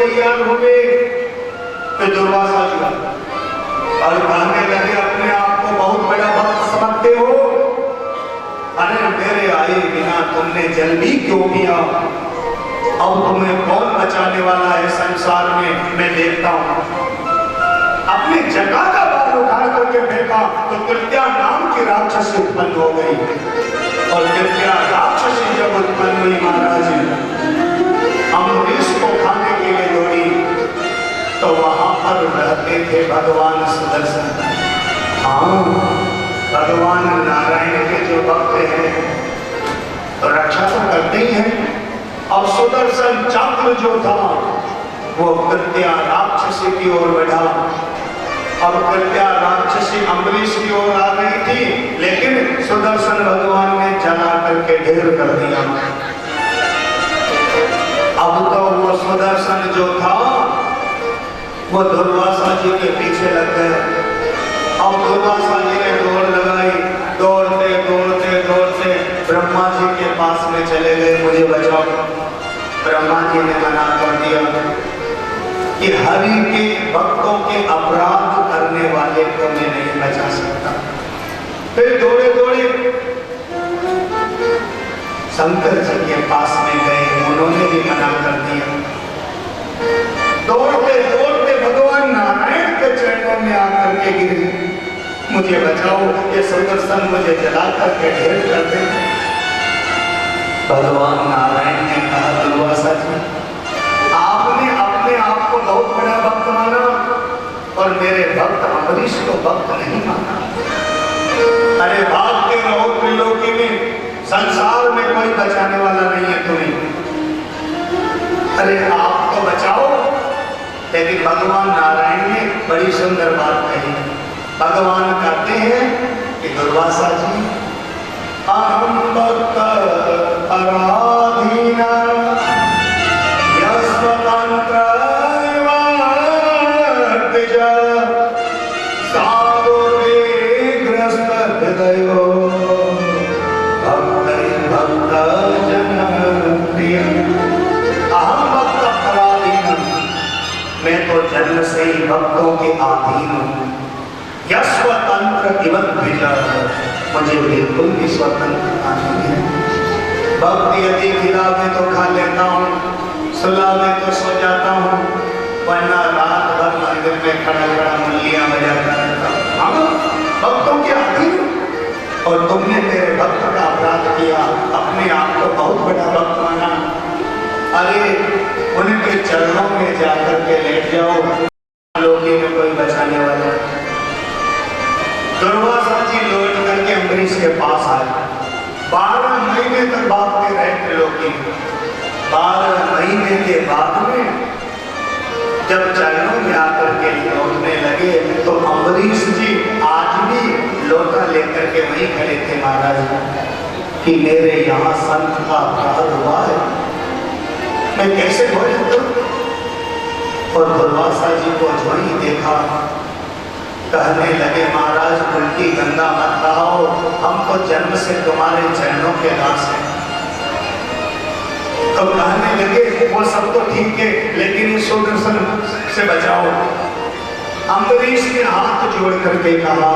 तैयार हुए तो दुर्वासा जी और कहने लगे अपने आप को बहुत बड़ा भक्त समझते हो, अरे मेरे आए बिना तुमने जल भी क्यों किया? अब तुम्हें कौन बचाने वाला है संसार में? मैं देखता हूं। अपनी जगह का बाल उखाड़ करके फेंका तो कृत्या नाम की राक्षसी उत्पन्न हो गई। और कृत्या राक्षसी जब उत्पन्न हुई महाराज अम्बरीश को खाने के लिए दौड़ी तो वहां पर रहते थे भगवान सुदर्शन। हाँ, भगवान नारायण के जो भक्त हैं तो रक्षा तो करते ही हैं। और सुदर्शन चक्र जो था वो कृत्या राक्षसी की ओर बढ़ा। अब कृत्या राक्षसी अम्बरीश की ओर आ गई थी, लेकिन सुदर्शन भगवान ने जला करके ढेर कर दिया। अब तो वो सुदर्शन जो था वो दुर्वासा जी के पीछे लग गए। अब दुर्वासा जी ने दौड़ लगाई, दौड़ते दौड़ते दौड़ते ब्रह्मा जी के पास में चले गए, मुझे बचाओ। ब्रह्मा जी ने मना कर दिया कि हरि के भक्तों के अपराध करने वाले को मैं नहीं बचा सकता। फिर दौड़े दौड़े शंकर जी के पास में गए, उन्होंने भी मना कर दिया। दौड़ते दौड़ते भगवान नारायण के चरणों में आकर के गिरे, मुझे बचाओ, ये सुदर्शन मुझे जला करके ढेर कर दे। भगवान नारायण ने कहा दुर्वासा जी, आपने अपने आप को बहुत बड़ा भक्त माना और मेरे भक्त अम्बरीश को भक्त नहीं माना। अरे भागते रहो त्रिलोकी में, संसार में कोई बचाने वाला नहीं है तुम्हें। अरे आप तो बचाओ। लेकिन भगवान नारायण ने बड़ी सुंदर बात कही। भगवान कहते हैं कि दुर्वासा जी, अहम भक्त पराधीना यस्वतंत्र साधुग्रस्त हृदयो भक्त भक्त जन प्रिय। अहम भक्त पराधीन, मैं तो जन्म से ही भक्तों के अधीन हूँ। यस्वतंत्र इवं द्विजा, मुझे बिल्कुल भी स्वतंत्रता नहीं है। भक्त यदि खिलावे तो खा लेता हूँ, सुलावे तो सो जाता हूँ, वरना रात भर मंदिर में खड़ा खड़ा मुरलियां बजाता रहता हूँ। हाँ, भक्तों के अधीन। और तुमने मेरे भक्त का अपराध किया, अपने आप को बहुत बड़ा भक्त माना। अरे उनके चरणों में जाकर के लेट जाओ, लोकी में कोई बचाने वाला। दुर्वासा जी लौट करके अम्बरीश के पास आए। 12 महीने तक भागते रहे त्रिलोकी में। 12 महीने के बाद में जब चरणों में आकर के लौटने लगे तो अम्बरीश जी आज भी लोटा लेकर के वहीं खड़े थे महाराज कि मेरे यहाँ संत का अपराध हुआ है, मैं कैसे भोजन करूं? और दुर्वासा जी को जो ही देखा कहने लगे, महाराज उल्टी गंगा मत बहाओ, हम तो जन्म से तुम्हारे चरणों के दास हैं। तो कहने लगे वो सब तो ठीक है, लेकिन इस सुदर्शन से बचाओ। अम्बरीश ने हाथ जोड़ करके कहा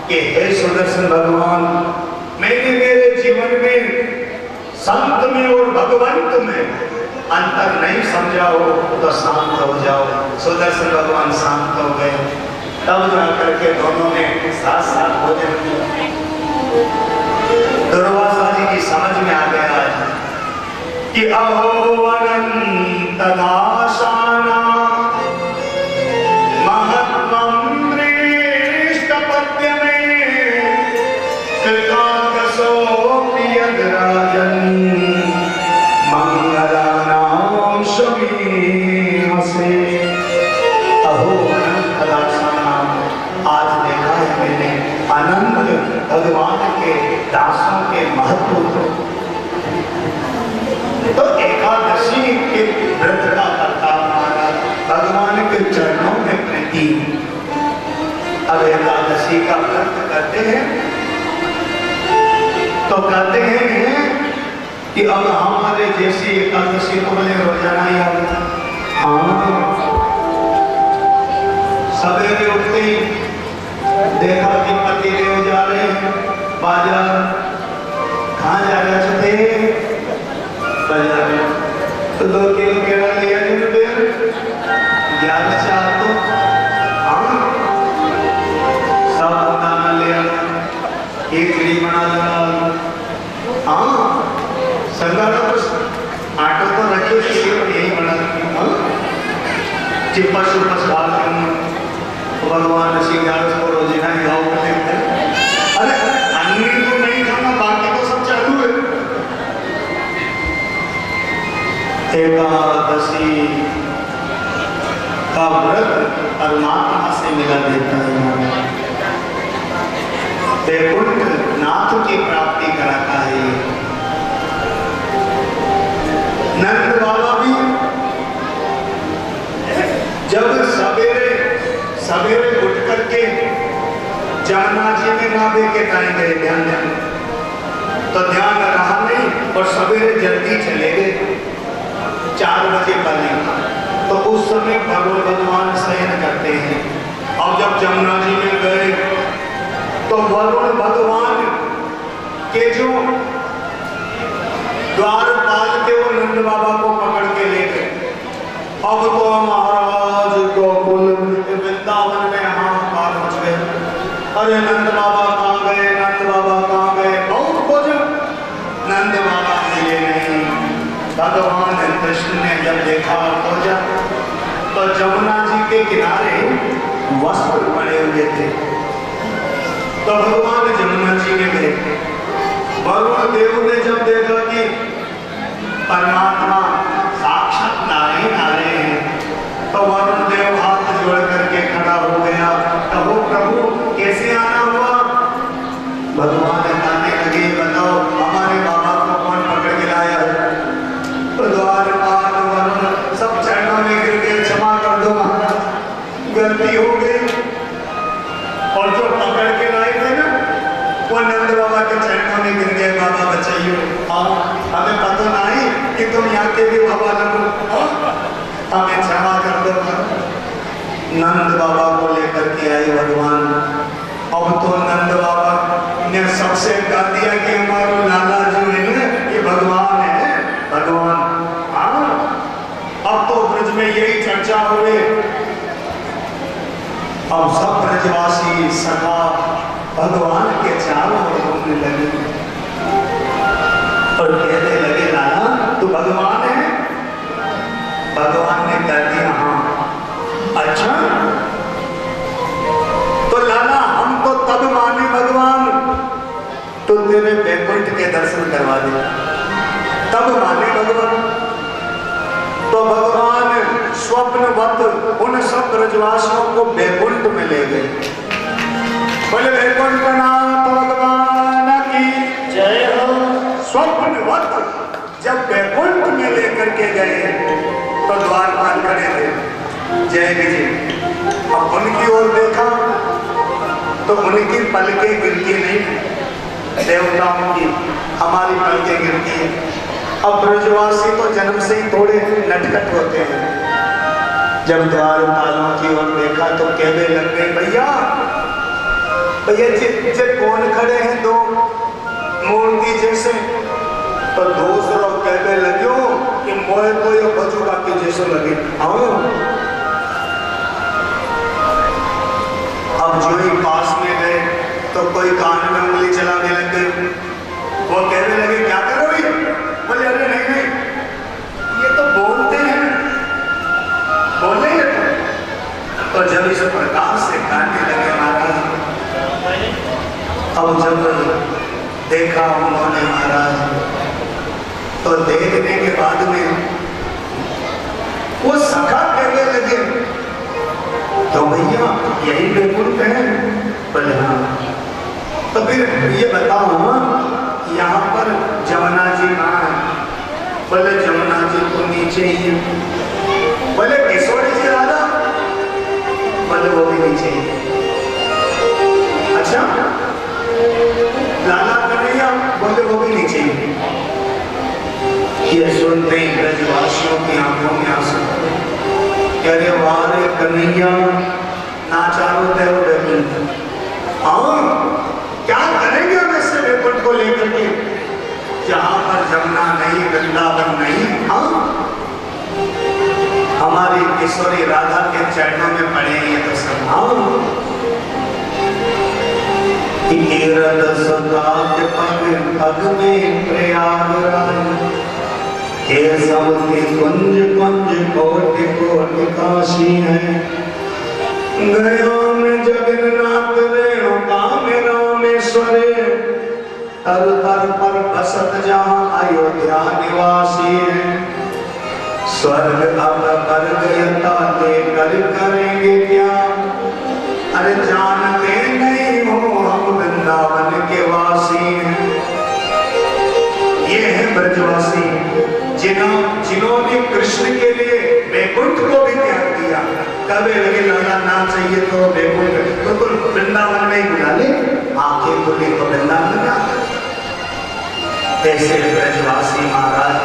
कि हे सुदर्शन भगवान, मैंने मेरे जीवन में संत में और भगवंत में अंतर नहीं समझा हो तो शांत हो जाओ। सुदर्शन भगवान शांत हो गए। तब जाकर के दोनों ने साथ साथ भोजन किया। दुर्वासा जी की समझ में आ गया कि अहो अनंत दासाना महत्वं दृष्ट पद्य में कृतागसो प्रियराजन मंगलानां शमीहसे। अहो अनंत दासाना, आज देखा है मैंने अनंत भगवान के दासों के महत्व को। तो एकादशी के व्रत का करता हमारा भगवान के चरणों में प्रीति। अब एकादशी का व्रत करते हैं तो कहते हैं कि अब हमारे जैसी एकादशी को बोले रोजाना याद। हाँ, सवेरे उठते ही देखा कि पति देव जा रहे हैं बाजार। कहाँ जा रहे थे? बाजार। तो 2 किलो केला लिया जिन्होंने 11 चार तो हाँ सब दाना लिया, खिचड़ी बना लगा। हाँ संगारा आटा तो रखे यही बना चिप्पस उप्पस डाल के भगवान श्रीदास को रोजिना गाँव में देखते हैं। अरे अन्नी तो नहीं खाना, बाकी तो सब चालू है। एकादशी का व्रत परमात्मा से मिला देता है, वैकुंठ नाथ की प्राप्ति कराता है। नंद बाबा भी जब सवेरे सवेरे उठ करके जमुना जी में नावे के टाइम गए ध्यान तो ध्यान रहा नहीं और सवेरे जल्दी चले गए 4 बजे पहले। तो उस समय भगवान शयन करते हैं। और जब जमुना जी में गए तो वरुण भगवान के जो द्वारपाल थे वो नंद बाबा को पकड़ के ले गए। अब तो महाराज को कुल वृंदावन में हाहाकार मच गए। अरे नंद बाबा कहाँ गए, नंद बाबा कहाँ गए, बहुत खोजा, नंद बाबा मिले नहीं। भगवान कृष्ण ने जब देखा खोजा तो जमुना जी के किनारे वस्त्र पड़े हुए थे। तो भगवान जमुना जी में गए। वरुण देव ने जब देखा कि परमात्मा साक्षात नारायण आ रहे हैं तो वरुण देव हाथ जोड़ करके खड़ा हो गया। कहो प्रभु कैसे आना हुआ? भगवान कहने लगे बताओ हमारे बाबा को कौन पकड़ के लाया? तो द्वारपाल वरुण सब चरणों में गिर गए, क्षमा कर दो महाराज गलती हो गई। और जो पकड़ के लाए थे ना वो नंद बाबा के चरणों में गिर गए, बाबा बचाइयो, हमें पता नहीं कि तुम यहाँ के भी बाबा लगो, हमें क्षमा कर दो। नंद बाबा को लेकर के आए भगवान। अब तो नंद बाबा ने सबसे कह दिया कि हमारा लाला जो है ये भगवान है, भगवान। हाँ अब तो ब्रज में यही चर्चा हुए। अब सब ब्रजवासी सखा भगवान के चारों ओर घूमने लगे और कहने लगे लाला तू भगवान है? भगवान ने कह दिया हाँ। अच्छा तो लाला हम तो तब माने भगवान तो तेरे वैकुंठ के दर्शन करवा दे, तब माने भगवान। तो भगवान स्वप्नवत उन सब ब्रजवासियों को वैकुंठ में ले गए। बोले वैकुंठनाथ भगवान की जय हो। स्वप्नवत जब वैकुंठ में लेकर के गए तो द्वारपाल खड़े थे, जय विजय। अब उनकी ओर देखा तो उनकी पलकें गिरती नहीं, देवताओं की हमारी पलकें गिरती है। अब ब्रजवासी तो जन्म से ही थोड़े नटखट होते हैं। जब द्वारपालों की ओर देखा तो कहने लग गए भैया भैया कौन खड़े हैं दो मूर्ति जैसे? तो दूसरा कहने लगे कि मोए तो ये बजुगा के जैसे लगे। अब जो ही पास में गए तो कोई कान में उंगली चलाने लग गए। वो कहने लगे क्या करोगे? बोले अरे नहीं नहीं ये तो बोलते हैं, बोले तो जब इस प्रकार से काटने लगे महाराज। अब जब देखा उन्होंने महाराज तो देखने के बाद में वो सखा कहने लगे तो भैया यही वैकुंठ है? बोले हाँ। तो फिर ये बताओ यहाँ पर जमुना जी कहाँ है? बोले जमुना जी तो नीचे ही है। बोले किशोरी जी राधा? बोले वो भी नीचे ही है। अच्छा लाला कन्हैया? बोले वो भी नीचे ही है। ये सुनते ही ब्रजवासियों की आंखों में आंसू। अरे वारे कन्हैया नाचारो देव बैकुंठ। हाँ क्या करेंगे वैसे बैकुंठ को लेकर के, जहां पर जमुना नहीं, वृंदावन नहीं। हाँ हमारी किशोरी राधा के चरणों में पड़े ये तो सब। हाँ पग में प्रयागराज, हे सबके कुंज कुंज कोटि कोटि काशी है। गया में जगन्नाथ रेणुका में रामेश्वरे, तर तर पर बसत जहाँ अयोध्या निवासी है। स्वर्ग अब कर गयता लेकर करेंगे क्या, अरे जानते नहीं हो हम वृंदावन के वासी हैं। ये है ब्रजवासी जिन्होंने कृष्ण के लिए बैकुंठ को भी त्याग दिया। कभी लगे लाला ना चाहिए तो बैकुंठ तो वृंदावन में ही बुला ले, आंखें खुली तो वृंदावन में आते। ऐसे ब्रजवासी महाराज,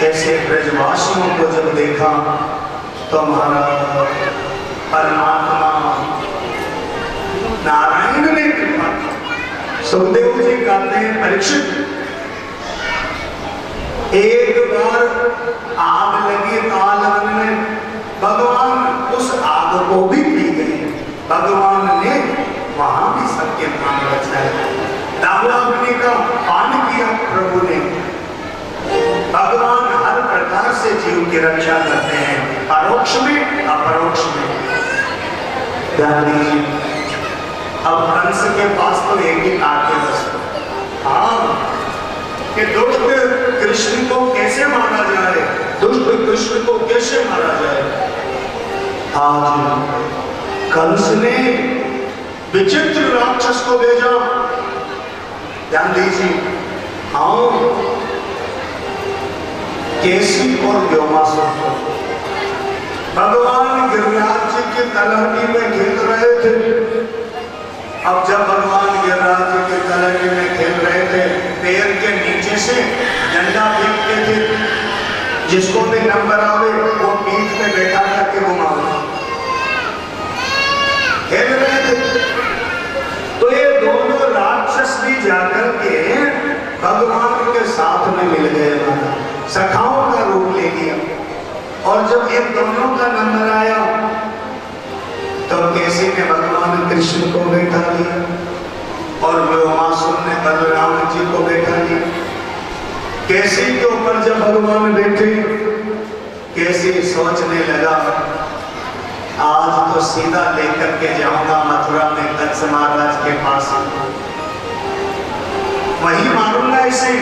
ऐसे ब्रजवासियों को जब देखा तो महाराज परमात्मा नारायण ने कृपा की। सुखदेव जी कहते हैं परीक्षित, एक बार आग लगी तालवन में, भगवान उस आग को भी पी गए। भगवान ने वहां भी सबके प्राण बचाए। दावाग्नि का पान किया प्रभु ने। भगवान हर प्रकार से जीव की रक्षा करते हैं, परोक्ष में अपरोक्ष में। ध्यान दीजिए, अब कंस के पास तो एक ही आके बस, हाँ कि दुष्ट कृष्ण को कैसे मारा जाए, दुष्ट कृष्ण को कैसे मारा जाए। आज कंस ने विचित्र राक्षस को भेजा। ध्यान दीजिए, हाँ केसी और व्योमासुर को। भगवान गिरिराज जी की तलहटी में खेल रहे थे। अब जब भगवान गिरिराज जी की तलहटी में खेल रहे थे, पैर के नीचे से डंडा फेंकते थे, जिसको भी नंबर आवे वो पीठ पे बैठा करके घुमावे। खेल रहे थे तो ये दोनों राक्षस भी जाकर के भगवान के साथ में मिल गए, सखाओं का रूप ले लिया। और जब इन दोनों का नंबर आया तो केसी ने भगवान कृष्ण को बैठा लिया और व्योमासुर ने बलराम जी को बैठा लिया। केसी के ऊपर जब भगवान बैठे, केसी सोचने लगा आज तो सीधा लेकर के जाऊंगा मथुरा में कंस महाराज के पास, वहीं मारूंगा इसे।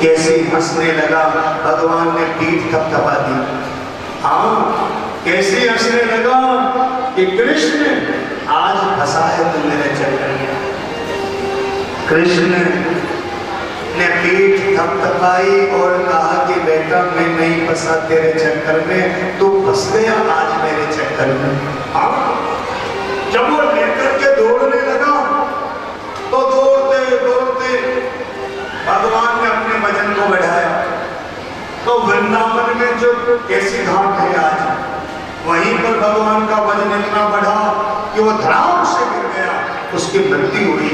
केसी हंसने लगा, भगवान ने पीठ थपथपा दी। हाँ केसी हंसने लगा कि कृष्ण आज फंसा है तुम मेरे चक्कर में। कृष्ण ने पीठ थपथपाई और कहा कि बेटा मैं नहीं फंसा तेरे चक्कर में, तू फंस गया आज मेरे चक्कर में। हाँ जब वो लेकर के दौड़ने लगा तो दौड़ते दौड़ते भगवान ने अपने वजन को बढ़ाया। तो वृंदावन में जो कैसी घाट है आज, वहीं पर भगवान का वजन इतना बढ़ा कि वो धड़ाम से गिर गया, उसकी मृत्यु हुई।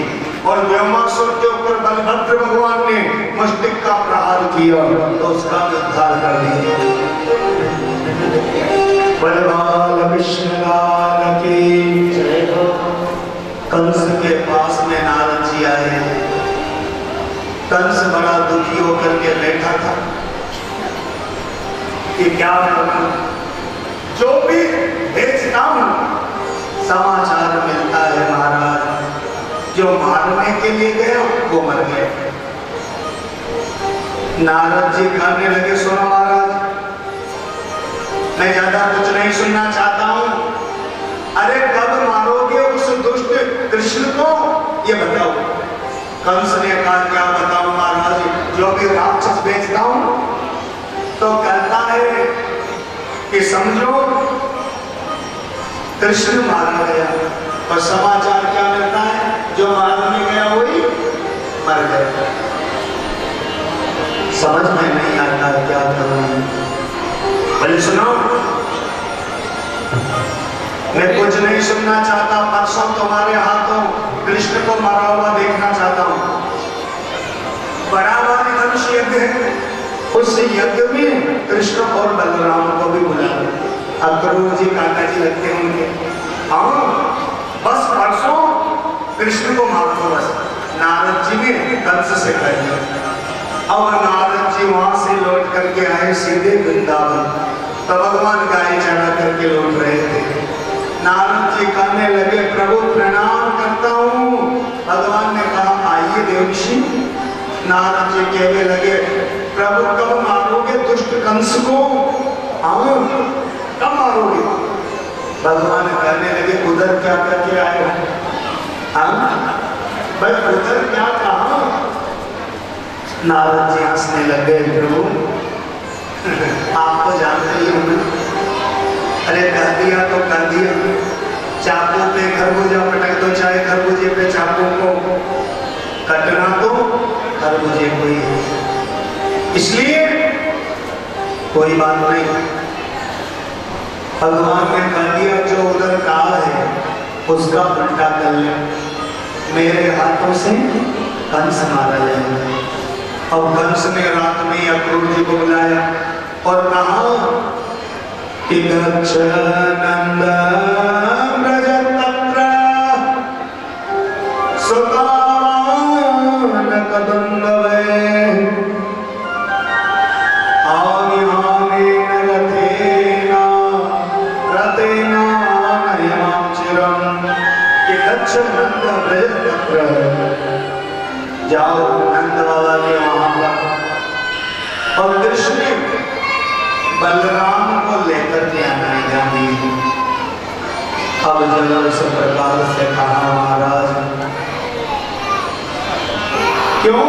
और व्योमासुर के ऊपर बलभद्र भगवान ने मस्तक का प्रहार किया तो उसका उद्धार कर दिया। बलवाल विष्णुलाल की जय हो। कंस के पास में नारद जी आए। कंस बड़ा दुखी होकर के बैठा था कि क्या करूं, जो भी भेजता हूं समाचार मिलता है महाराज, जो मारने के लिए गया वो मर गया। नारद जी कहने लगे सुनो महाराज, मैं ज्यादा कुछ नहीं सुनना चाहता हूं। अरे कब मारोगे उस दुष्ट कृष्ण को ये बताओ। कंस ने कहा क्या बताऊं महाराज, जो भी राक्षस भेजता हूं तो कहता है कि समझो कृष्ण मारा गया, और समाचार क्या मिलता है, जो मारने गया वही मर गया। समझ में नहीं आता क्या करूं। बोले सुनो मैं कुछ नहीं सुनना चाहता, परसों तुम्हारे हाथों कृष्ण को मरा हुआ देखना चाहता हूँ। बड़ा भारी धनुष यज्ञ है, उस यज्ञ में कृष्ण और बलराम को भी बुला लो। अक्रूर जी काका जी लगते होंगे। हाँ, बस परसों कृष्ण को मार दो। बस नारद जी ने कंस से कह दिया। अब नारद जी वहां से लौट करके आए सीधे वृंदावन। तो भगवान गाय चढ़ा करके लौट रहे थे। नारद जी कहने लगे, प्रभु प्रणाम करता हूँ। भगवान ने कहा, आइए देवऋषि। नारद जी कहने लगे, प्रभु कब मारोगे दुष्ट कंस को? हाँ, कब मारोगे? भगवान कहने लगे, उधर क्या करके आए हो? भाई उधर क्या कहा? नारद जी हंसने लगे, प्रभु आप तो जानते ही हो। अरे कह दिया तो कह दिया। चाकू पे खरबूजा पटक दो, चाहे खरबूजे पे चाकू को कटना तो खरबूजे को ही। इसलिए कोई बात नहीं। भगवान ने कह दिया, जो उधर कहा है उसका उल्टा कर ले। मेरे हाथों से कंस मारा जाएगा। अब कंस ने रात में अक्रूर जी को बुलाया और कहा कि गच्छ नंदन व्रज तत्र सुतान कदम्बवे आनि आनि रथेना रथेना नयनां चिरं कि गच्छ नंद व्रज तत्र, जाओ नंद बाबा के वहां पर। और कृष्ण बलराम को लेकर के आना जानी। अब जब इस प्रकार से कहा, महाराज क्यों?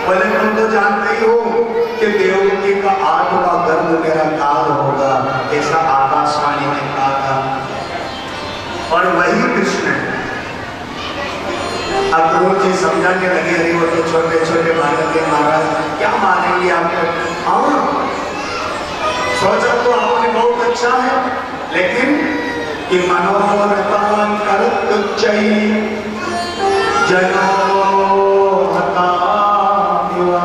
बोले तुम तो जानते ही हो कि देवकी का 8वां गर्भ मेरा काल होगा, ऐसा आकाशवाणी ने कहा था। और वही कृष्ण अक्रूर जी समझाने लगे, अरे वो तो छोटे छोटे बालक है महाराज, क्या मानेंगे आपको? हाँ, सोचा तो आपने बहुत अच्छा है, लेकिन कि मनोरथान करत उच्चैः जनो हतामिवा।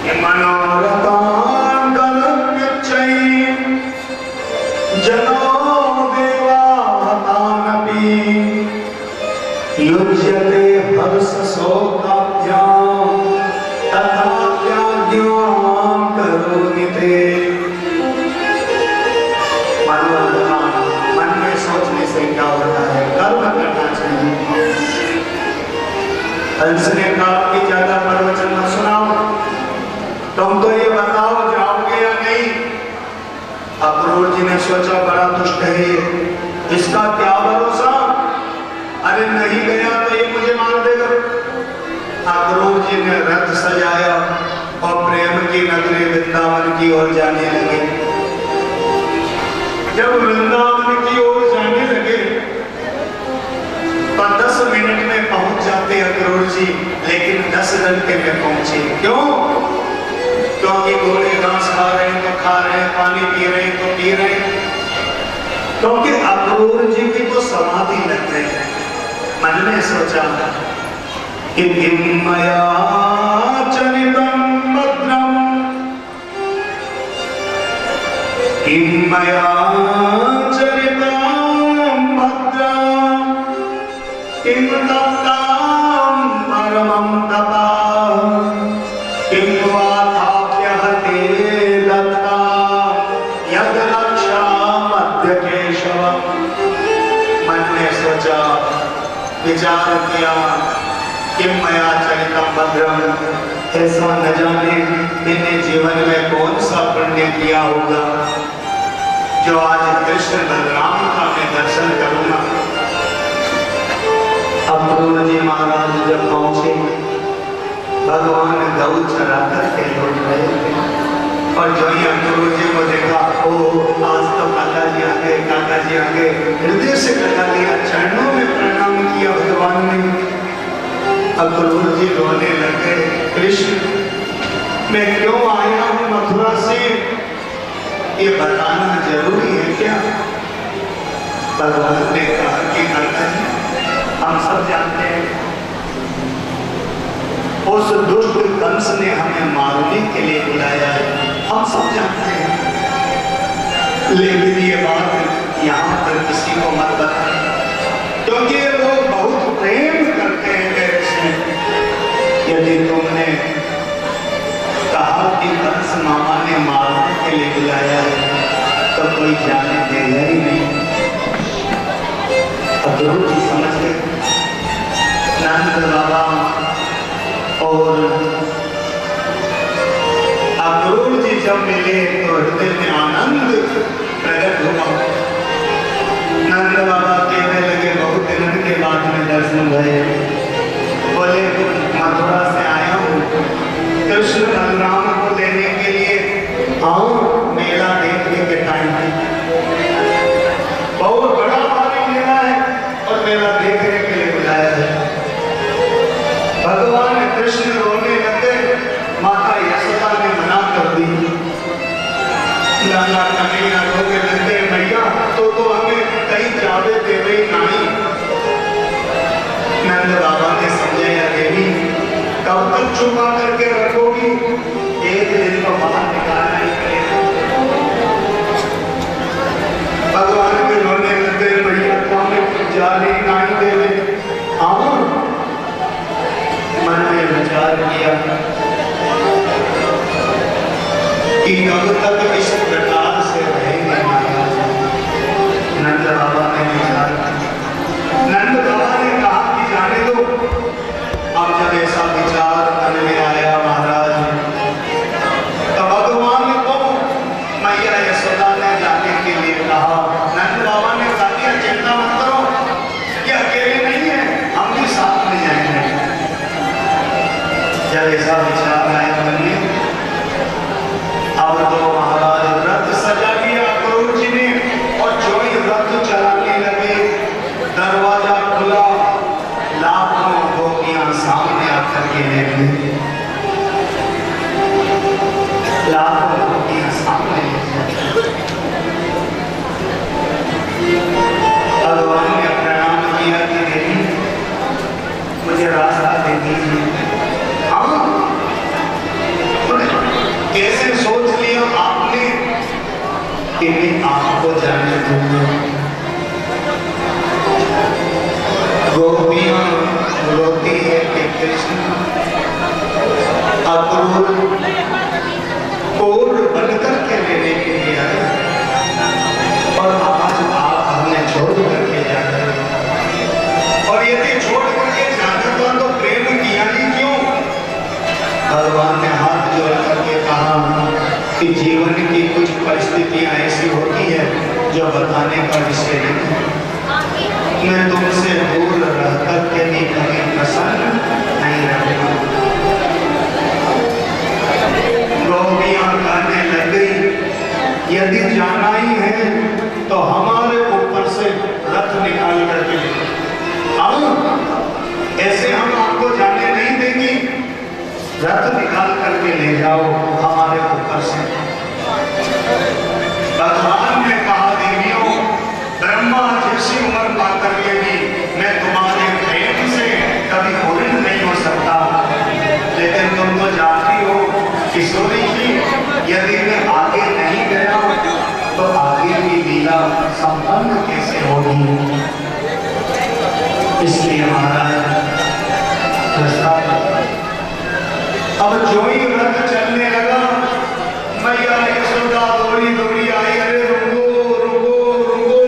ये मनोरथान करत उच्चैः जनो देवा हतानपि युज्यते हर्ष शोकाभ्याम् तथा मन में सोचने से क्या होता है, कर्म करना चाहिए। कंस ने कहा कि ज्यादा प्रवचन न सुनाओ, तुम तो ये बताओ जाओगे या नहीं। अक्रूर जी ने सोचा, बड़ा दुष्ट है, इसका क्या भरोसा? अरे नहीं गया तो ये मुझे मार देगा। अक्रूर जी ने रथ सजाया और प्रेम की नगरी वृंदावन की ओर जाने लगे। जब वृंदावन की ओर जाने लगे तो 10 मिनट में पहुंच जाते अक्रूर जी, लेकिन 10 घंटे में पहुंचे। क्यों? क्योंकि घोड़े घास खा रहे हैं तो खा रहे हैं, पानी पी रहे हैं तो पी रहे हैं। क्योंकि अक्रूर जी की तो समाधि लग गई। मन में सोचा कि मया चरितम भद्रम, किं मया चरितम भद्रम, किं तप्तं परमं तपः, किं वा थाप्यहते दत्ता यद् रक्षामद्य केशवम्। मन ने सोचा, विचार किया कि मया चरितम भद्रम, ऐसा न जाने मैंने जीवन में कौन सा पुण्य किया होगा जो आज कृष्ण बलराम का मैं दर्शन करूंगा। अक्रूर जी महाराज जब पहुंचे, भगवान गौ चरा करके लौट रहे थे और जो ही अक्रूर जी को देखा, ओ आज तो काका जी आ गए, काका जी आ गए। हृदय से कटा लिया, चरणों में प्रणाम किया भगवान ने। अक्रूर जी रोने लगे, कृष्ण मैं क्यों आया हूँ मथुरा से? ये बताना जरूरी है क्या? भगवान ने कहा कि नारदा जी, हम सब जानते हैं उस दुष्ट कंस ने हमें मारने के लिए बुलाया है, हम सब जानते हैं। लेकिन ये बात यहाँ पर किसी को मत बताएं, क्योंकि ये लोग बहुत प्रेम करते हैं मेरे से। यदि तुमने कहा कि कंस मामा ने मारने के लिए बुलाया है, तो कोई जाने देगा ही नहीं। अक्रूर जी समझ गए। नंद बाबा और अक्रूर जी जब मिले तो हृदय में आनंद प्रकट हुआ। नंद बाबा कहने लगे, बहुत दिन के बाद में दर्शन भये। बोले, मथुरा से आया हूँ कृष्ण बलराम को लेने के लिए, आओ मेला देखने के टाइम है। बहुत बड़ा भारी मेला है और मेला देखने के लिए बुलाया है। भगवान कृष्ण रोने लगे, माता यशोदा ने मना कर दी। लाला कन्हैया रोने लगे, मैया तो हमें कहीं जावे देवे नहीं। नंद बाबा ने समझाया, देवी कब तक छुपा करके रखोगी, एक दिन तो बाहर निकालना ही पड़ेगा। भगवान के रोने लगे, भैया तो हमें जाने नहीं देवे। आओ, मन में विचार किया कि कब तक इस प्रकार से रहेंगे महाराज। नंद बाबा ने विचार किया। नंद बाबा ने कहा कि जाने दो। अब जब ऐसा विचार मन में आया महाराज, तो भगवान को मैया यशोदा ने जाने के लिए कहा। नंद बाबा ने कहा, चिंता मत करो, ये अकेले नहीं है, हम भी साथ में जाएंगे। जब ऐसा विचार आया मन में, अब तो महाराज रथ सजा दिया अक्रूर जी ने, और जो ही रथ चलाने लगे, दरवाजा खुला, लाखों गोपियां सामने आकर के लेके, लाखों गोपियां सामने। भगवान ने प्रणाम किया कि देवी मुझे रास्ता दे दीजिए। हाँ, कैसे सोच लिया आपने कि मैं आपको जाने दूंगा। गोपियां रोती है कि कृष्ण अक्रूर कोर बनकर के लेने के लिए आए, और आज आप हमें छोड़ करके जा रहे हो। और यदि छोड़ करके जाने तो प्रेम किया ही क्यों? भगवान ने हाथ जोड़ करके कहा कि जीवन की कुछ परिस्थितियां ऐसी होती है जो बताने का विषय नहीं। मैं तुमसे दूर रह करके भी कभी प्रसन्न नहीं रहूंगा। गोपियां कहने लग गई, यदि जाना ही है तो हमारे ऊपर से रथ निकाल करके आओ, ऐसे हम आपको जाने नहीं देंगे, रथ निकाल करके ले जाओ हमारे ऊपर से। भगवान ने कहा, देवियों, ब्रह्मा जैसी उम्र पा करके भी मैं तुम्हारे प्रेम से कभी पूर्ण नहीं हो सकता, लेकिन तुम तो जानती हो किशोरी जी, यदि मैं आगे नहीं गया तो आगे की लीला संपन्न कैसे होगी। इसलिए महाराज अब जो ही रथ चलने लगा, मैया यशोदा दौड़ी दौड़ी आई, अरे रुको रुको रुको।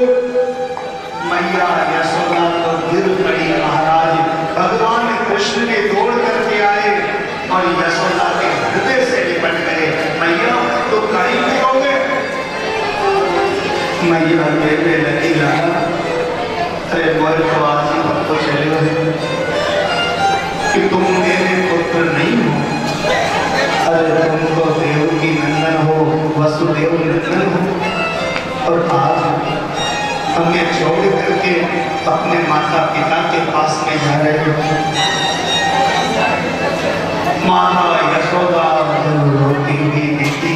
मैया यशोदा तो गिर पड़ी महाराज। भगवान कृष्ण ने दौड़ करके आए और यशोदा के हृदय से लिपट गए। मैया तो कहीं गिरोगे? मैया कहने लगी, लाला अरे मोर तो आज ही पत्तो चले हुए कि तुम मेरे पुत्र नहीं हो। अरे तुम तो देवकी नंदन हो, वसुदेव नंदन हो, और आज हमें छोड़ करके अपने माता पिता के पास में जा रहे हो। माता यशोदा रोती हुई देखी,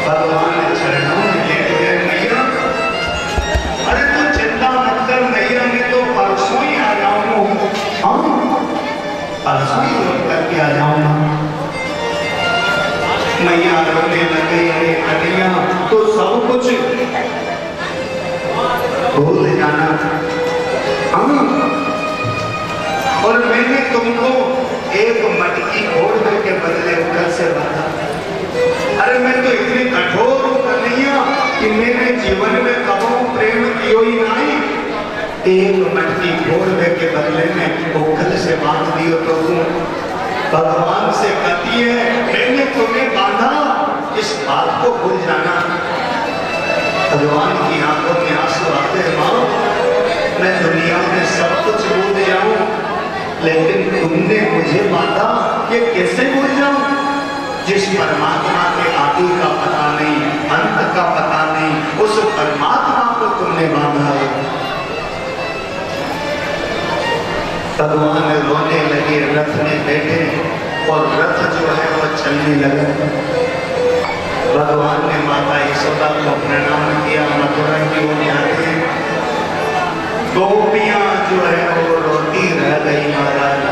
भगवान चरणों में भूल जाना। हाँ, और मैंने तुमको एक मटकी घोड़ के बदले घर से बांधा। अरे मैं तो इतनी कठोर हूँ कन्हैया कि मेरे जीवन में कबो प्रेम कियो ही नहीं। एक मटकी घोड़ के बदले में ओखल से बांध दियो तो भगवान से कहती है मैंने तुम्हें बांधा, इस बात को भूल जाना। भगवान की आंखों में आंसू आते हैं, माँ मैं दुनिया में सब कुछ भूल जाऊं, लेकिन तुमने मुझे बांधा, ये कैसे भूल जाऊं? जिस परमात्मा के आदि का पता नहीं, अंत का पता नहीं, उस परमात्मा को तुमने बांधा है। भगवान रोने लगे, रथ में बैठे और रथ जो है वो चलने लगा। भगवान ने माता यशोदा को प्रणाम किया, मथुरा की ओर जाते गोपियां जो है वो रोती रह गई महाराज।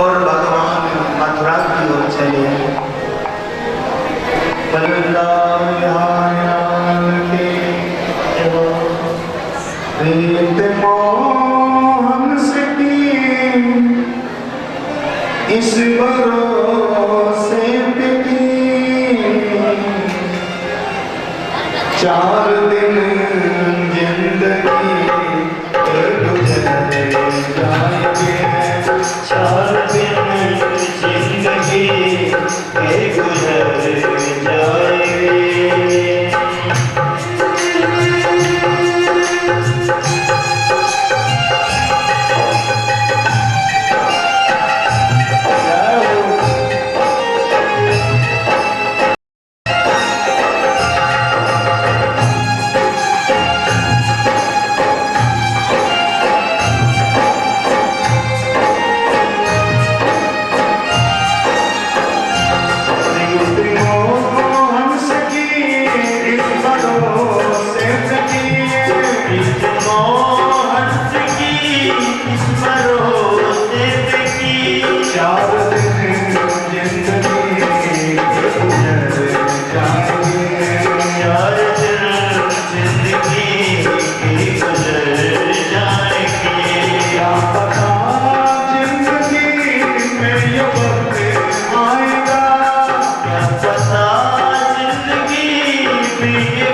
और भगवान मथुरा की ओर चले। इस भरोसे पे 4 दिन जिंदगी गुजर जाएंगे, 4 दिन जिंदगी गुजर जाएंगे। जिंदगी में